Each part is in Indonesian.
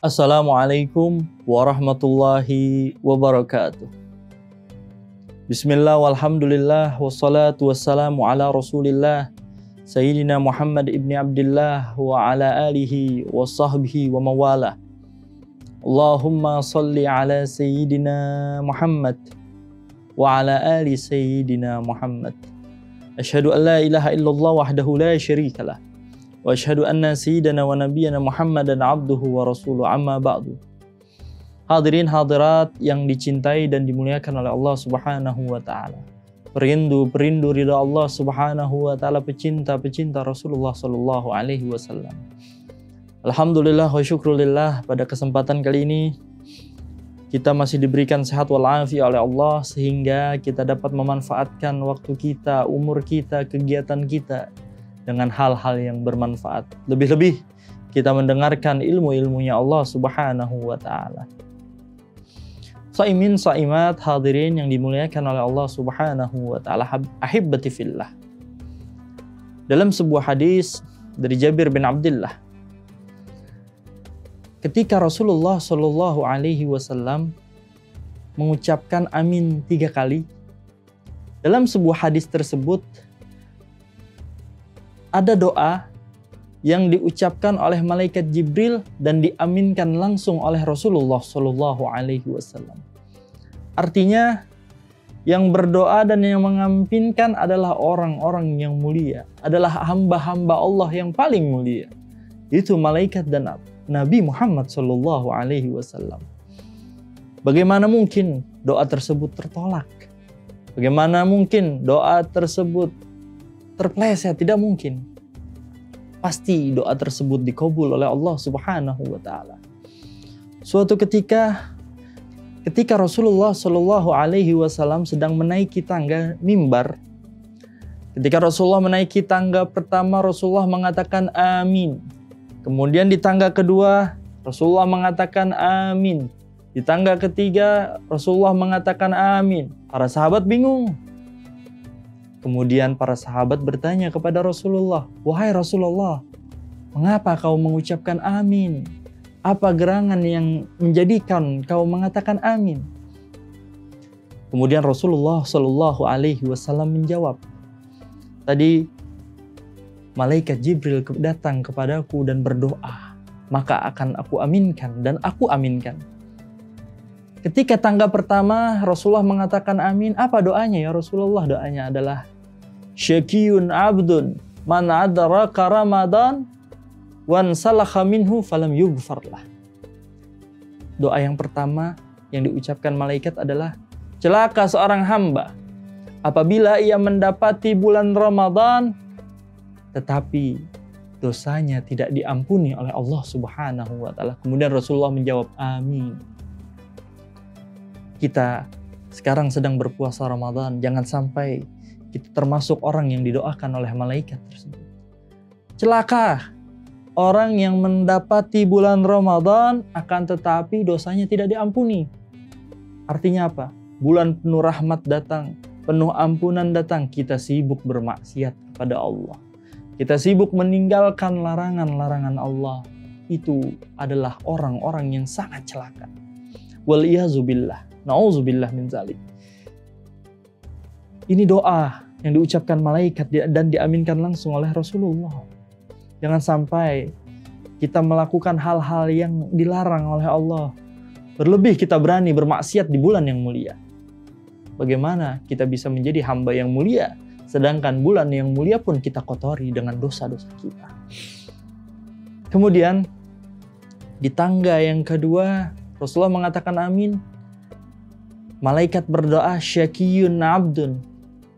Assalamualaikum warahmatullahi wabarakatuh. Bismillah walhamdulillah wassalatu wassalamu ala rasulillah Sayyidina Muhammad ibni Abdillah wa ala alihi wa sahbihi wa mawalah. Allahumma salli ala Sayyidina Muhammad wa ala ali Sayyidina Muhammad. Asyhadu an la ilaha illallah wahdahu la syarikalah wa asyhadu anna sayyidana wa nabiyyana Muhammadan abduhu wa rasuluh, amma ba'du. Hadirin hadirat yang dicintai dan dimuliakan oleh Allah Subhanahu wa taala. Perindu ridha Allah Subhanahu wa taala, pecinta Rasulullah sallallahu alaihi wasallam. Alhamdulillah wa syukrulillah, pada kesempatan kali ini kita masih diberikan sehat walafiat oleh Allah sehingga kita dapat memanfaatkan waktu kita, umur kita, kegiatan kita dengan hal-hal yang bermanfaat. Lebih-lebih kita mendengarkan ilmu-ilmunya Allah Subhanahu wa taala. Shaimin shaimat hadirin yang dimuliakan oleh Allah Subhanahu wa taala, ahibbati fillah. Dalam sebuah hadis dari Jabir bin Abdullah, ketika Rasulullah Shallallahu alaihi wasallam mengucapkan amin 3 kali, dalam sebuah hadis tersebut ada doa yang diucapkan oleh malaikat Jibril dan diaminkan langsung oleh Rasulullah Shallallahu alaihi wasallam. Artinya yang berdoa dan yang mengaminkan adalah orang-orang yang mulia, adalah hamba-hamba Allah yang paling mulia, itu malaikat dan Nabi Muhammad Shallallahu alaihi wasallam. Bagaimana mungkin doa tersebut tertolak? Bagaimana mungkin doa tersebut terpleset? Tidak mungkin. Pasti doa tersebut dikabul oleh Allah Subhanahu wa taala. Suatu ketika Rasulullah Shallallahu alaihi wasallam sedang menaiki tangga mimbar. Ketika Rasulullah menaiki tangga pertama, Rasulullah mengatakan amin. Kemudian di tangga kedua, Rasulullah mengatakan amin. Di tangga ketiga, Rasulullah mengatakan amin. Para sahabat bingung. Kemudian para sahabat bertanya kepada Rasulullah, "Wahai Rasulullah, mengapa kau mengucapkan amin? Apa gerangan yang menjadikan kau mengatakan amin?" Kemudian Rasulullah Shallallahu alaihi wasallam menjawab, "Tadi malaikat Jibril datang kepadaku dan berdoa, maka akan aku aminkan dan aku aminkan." Ketika tangga pertama Rasulullah mengatakan amin, apa doanya ya Rasulullah? Doanya adalah syakiyun abdun man adraka Ramadan wan salakha minhu falam yughfarlah. Doa yang pertama yang diucapkan malaikat adalah, celaka seorang hamba apabila ia mendapati bulan Ramadan tetapi dosanya tidak diampuni oleh Allah Subhanahu wa taala. Kemudian Rasulullah menjawab amin. Kita sekarang sedang berpuasa Ramadan, jangan sampai kita termasuk orang yang didoakan oleh malaikat tersebut. Celaka orang yang mendapati bulan Ramadan akan tetapi dosanya tidak diampuni. Artinya apa? Bulan penuh rahmat datang, penuh ampunan datang, kita sibuk bermaksiat kepada Allah. Kita sibuk meninggalkan larangan-larangan Allah. Itu adalah orang-orang yang sangat celaka. Wal-iyazubillah, na'udzubillah min zalik. Ini doa yang diucapkan malaikat dan diaminkan langsung oleh Rasulullah. Jangan sampai kita melakukan hal-hal yang dilarang oleh Allah. Berlebih kita berani bermaksiat di bulan yang mulia. Bagaimana kita bisa menjadi hamba yang mulia, sedangkan bulan yang mulia pun kita kotori dengan dosa-dosa kita. Kemudian di tangga yang kedua Rasulullah mengatakan amin. Malaikat berdoa, syakiyun abdun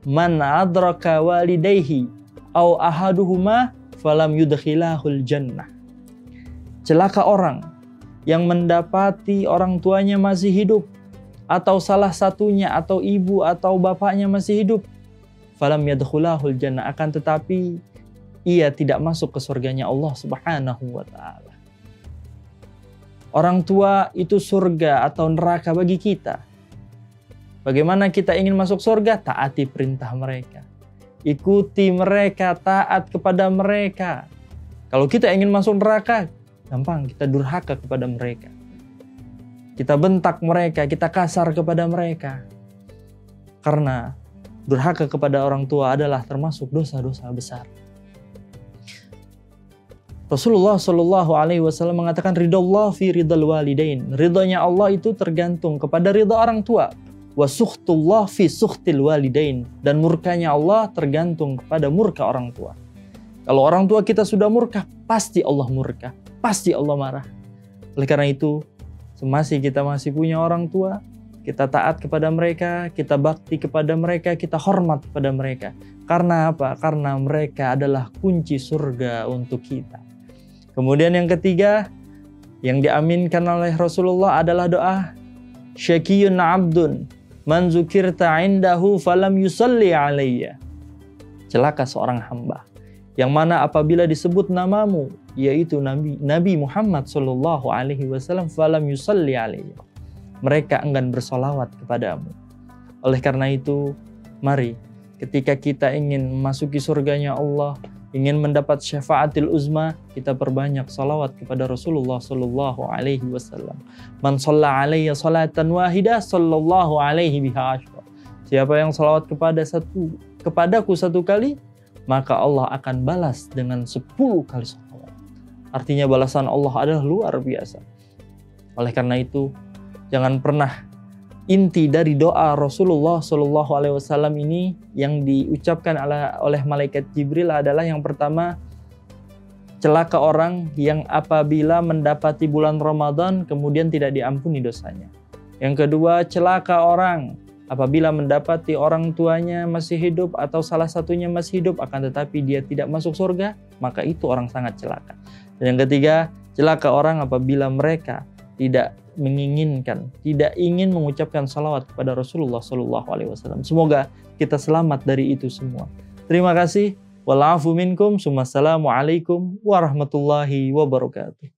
man adraka walidayhi aw ahaduhuma falam yudkhilahul jannah. Celaka orang yang mendapati orang tuanya masih hidup, atau salah satunya, atau ibu atau bapaknya masih hidup, falam yadkhulahul jannah, akan tetapi ia tidak masuk ke surganya Allah Subhanahu wa taala. Orang tua itu surga atau neraka bagi kita. Bagaimana kita ingin masuk surga? Taati perintah mereka. Ikuti mereka, taat kepada mereka. Kalau kita ingin masuk neraka, gampang kita durhaka kepada mereka. Kita bentak mereka, kita kasar kepada mereka. Karena durhaka kepada orang tua adalah termasuk dosa-dosa besar. Rasulullah Shallallahu Alaihi Wasallam mengatakan ridallah fi ridal walidain. Ridhonya Allah itu tergantung kepada ridha orang tua. Wa sukhtullah fi sukhtil walidain. Dan murkanya Allah tergantung kepada murka orang tua. Kalau orang tua kita sudah murka, pasti Allah murka, pasti Allah marah. Oleh karena itu, semasa kita masih punya orang tua, kita taat kepada mereka, kita bakti kepada mereka, kita hormat kepada mereka. Karena apa? Karena mereka adalah kunci surga untuk kita. Kemudian yang ketiga, yang diaminkan oleh Rasulullah adalah doa syakiyun abdun man zukirta indahu falam yusalli alayya. Celaka seorang hamba yang mana apabila disebut namamu, yaitu Nabi Muhammad Sallallahu Alaihi Wasallam, falam yusalli alayya, mereka enggan bersolawat kepadamu. Oleh karena itu, mari ketika kita ingin memasuki surganya Allah, ingin mendapat syafaatil uzma, kita perbanyak salawat kepada Rasulullah Sallallahu Alaihi Wasallam. Man shalla alayya salatan wahidah, sallallahu alaihi biha asyra. Siapa yang salawat kepadaku satu kali, maka Allah akan balas dengan 10 kali salawat. Artinya balasan Allah adalah luar biasa. Oleh karena itu, jangan pernah inti dari doa Rasulullah Shallallahu Alaihi Wasallam ini yang diucapkan oleh malaikat Jibril adalah yang pertama, celaka orang yang apabila mendapati bulan Ramadan kemudian tidak diampuni dosanya. Yang kedua, celaka orang apabila mendapati orang tuanya masih hidup atau salah satunya masih hidup akan tetapi dia tidak masuk surga, maka itu orang sangat celaka. Dan yang ketiga, celaka orang apabila mereka tidak menginginkan, tidak ingin mengucapkan salawat kepada Rasulullah Sallallahu Alaihi Wasallam. Semoga kita selamat dari itu semua. Terima kasih. Wal afu minkum. Wassalamualaikum warahmatullahi wabarakatuh.